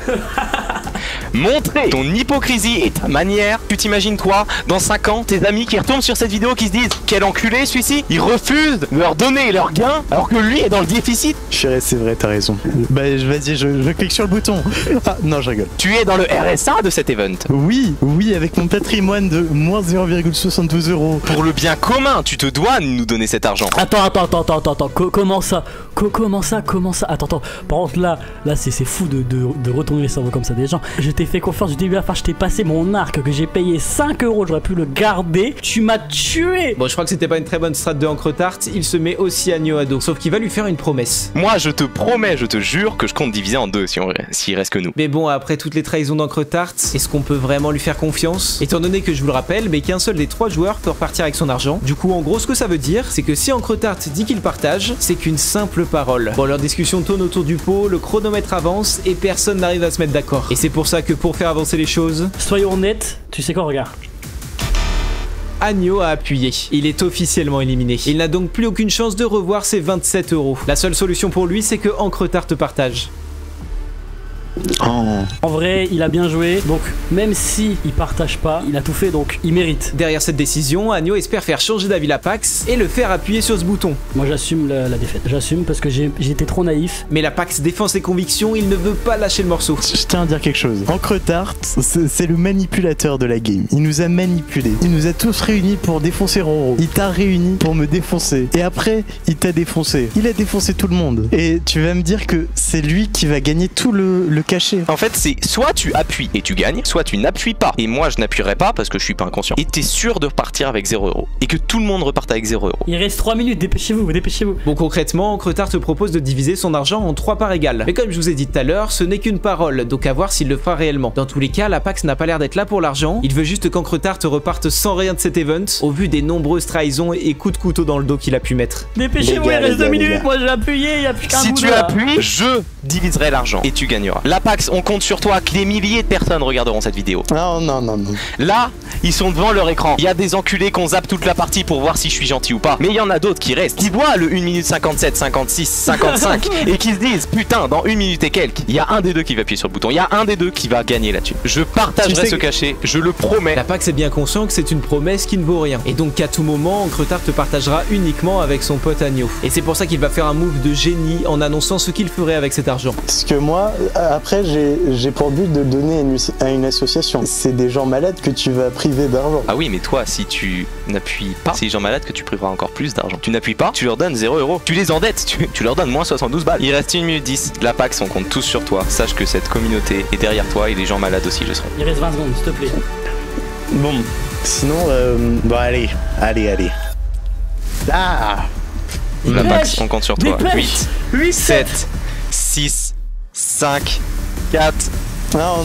montrer ton hypocrisie et ta manière. Tu t'imagines quoi, dans 5 ans, tes amis qui retombent sur cette vidéo qui se disent quel enculé celui-ci, il refuse de leur donner leur gain alors que lui est dans le déficit. Chérie, c'est vrai, t'as raison. Bah, vas-y, je clique sur le bouton. Ah, non, je rigole. Tu es dans le RSA de cet event. Oui, avec mon patrimoine de moins 0,72 €. Pour le bien commun, tu te dois nous donner cet argent. Attends. Comment ça? Comment ça? Attends. Par contre, là c'est fou de retourner les cerveaux comme ça des gens. Je t'ai fait confiance du début à la fin, je t'ai passé mon arc que j'ai payé 5 €, j'aurais pu le garder. Tu m'as tué. Bon, je crois que c'était pas une très bonne strat de Encretart, il se met aussi Agno à dos. Sauf qu'il va lui faire une promesse. Moi, je te promets, je te jure que je compte diviser en deux s'il reste que nous. Mais bon, après toutes les trahisons d'Encretart, est-ce qu'on peut vraiment lui faire confiance? Étant donné que je vous le rappelle, mais qu'un seul des 3 joueurs peut repartir avec son argent. Du coup, en gros, ce que ça veut dire, c'est que si Encretart dit qu'il partage, c'est qu'une simple parole. Bon, leur discussion tourne autour du pot, le chronomètre avance et personne n'arrive à se mettre d'accord. Et c'est pour ça que pour faire avancer les choses, Soyons honnêtes, tu sais quoi, regarde. Agno a appuyé. Il est officiellement éliminé. Il n'a donc plus aucune chance de revoir ses 27 €. La seule solution pour lui, c'est que Encretart partage. Oh. En vrai, il a bien joué, donc même si il partage pas, il a tout fait, donc il mérite. Derrière cette décision, Agno espère faire changer d'avis la PAX et le faire appuyer sur ce bouton. Moi j'assume la défaite. J'assume parce que j'ai été trop naïf. Mais la PAX défend ses convictions, il ne veut pas lâcher le morceau. Je tiens à dire quelque chose. Encretart, c'est le manipulateur de la game. Il nous a manipulés. Il nous a tous réunis pour défoncer Roro. Il t'a réunis pour me défoncer. Et après, il t'a défoncé. Il a défoncé tout le monde. Et tu vas me dire que c'est lui qui va gagner tout le cachet. En fait, c'est soit tu appuies et tu gagnes, soit tu n'appuies pas. Et moi, je n'appuierai pas parce que je suis pas inconscient. Et t'es sûr de repartir avec 0 €. Et que tout le monde reparte avec 0 €. Il reste 3 minutes, dépêchez-vous. Bon, concrètement, Encretart te propose de diviser son argent en 3 parts égales. Mais comme je vous ai dit tout à l'heure, ce n'est qu'une parole, donc à voir s'il le fera réellement. Dans tous les cas, la PAX n'a pas l'air d'être là pour l'argent. Il veut juste qu'Encretart reparte sans rien de cet event, au vu des nombreuses trahisons et coups de couteau dans le dos qu'il a pu mettre. Dépêchez-vous, il reste 2 minutes. Moi j'ai appuyé, il y a plus qu'un Si bout tu là. appuies, je diviserai l'argent et tu gagneras. La PAX, on compte sur toi que des milliers de personnes regarderont cette vidéo. Non. Là, ils sont devant leur écran. Il y a des enculés qu'on zappe toute la partie pour voir si je suis gentil ou pas. Mais il y en a d'autres qui restent, qui voient le 1 minute 57, 56, 55 et qui se disent putain, dans 1 minute et quelques, il y a un des deux qui va appuyer sur le bouton. Il y a un des deux qui va gagner là-dessus. Je partagerai Tu sais ce que- cachet, je le promets. La PAX est bien conscient que c'est une promesse qui ne vaut rien. Et donc qu'à tout moment, Encretart te partagera uniquement avec son pote Agno. Et c'est pour ça qu'il va faire un move de génie en annonçant ce qu'il ferait avec cet argent. Parce que moi, après, j'ai pour but de donner à une association. C'est des gens malades que tu vas priver d'argent. Ah oui, mais toi, si tu n'appuies pas, c'est les gens malades que tu priveras encore plus d'argent. Tu n'appuies pas, tu leur donnes 0 €. Tu les endettes, tu leur donnes moins 72 balles. Il reste 1 minute 10. La PAX, on compte tous sur toi. Sache que cette communauté est derrière toi et les gens malades aussi le seront. Il reste 20 secondes, s'il te plaît. Bon, sinon, bon, allez. Ah. La Dépêche, PAX, on compte sur toi. dépêche. 8, 7, 6, 5, 4. Non.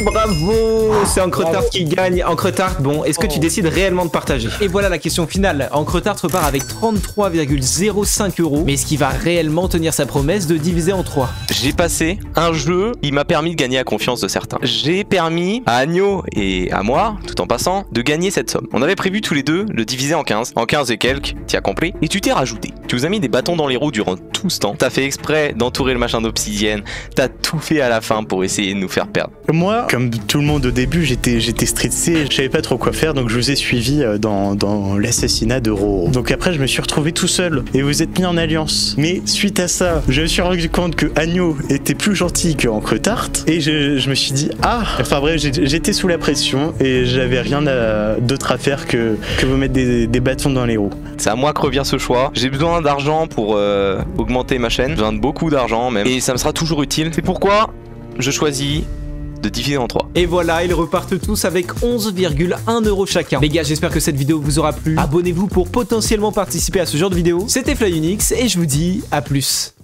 Bravo, c'est Encretart qui gagne. Encretart, bon, est-ce que tu décides réellement de partager? Et voilà la question finale. Encretart repart avec 33,05 €. Mais est-ce qu'il va réellement tenir sa promesse de diviser en 3? J'ai passé un jeu, il m'a permis de gagner la confiance de certains. J'ai permis à Agno et à moi, tout en passant, de gagner cette somme. On avait prévu tous les deux le diviser en 15. En 15 et quelques, t'y as compris. Et tu t'es rajouté. Tu nous as mis des bâtons dans les roues durant tout ce temps. T'as fait exprès d'entourer le machin d'obsidienne. T'as tout fait à la fin pour essayer de nous faire perdre. Moi, moi, comme tout le monde au début, j'étais stressé, je savais pas trop quoi faire, donc je vous ai suivi dans l'assassinat de Roro. Donc après, je me suis retrouvé tout seul et vous êtes mis en alliance. Mais suite à ça, je me suis rendu compte que Agneau était plus gentil que Encre-Tarte et je me suis dit enfin bref, j'étais sous la pression et j'avais rien d'autre à faire que vous mettre des bâtons dans les roues. C'est à moi que revient ce choix. J'ai besoin d'argent pour augmenter ma chaîne, j'ai besoin de beaucoup d'argent même, et ça me sera toujours utile. C'est pourquoi je choisis de diviser en 3. Et voilà, ils repartent tous avec 11,1 € chacun. Les gars, j'espère que cette vidéo vous aura plu. Abonnez-vous pour potentiellement participer à ce genre de vidéo. C'était FlyUnix et je vous dis à plus.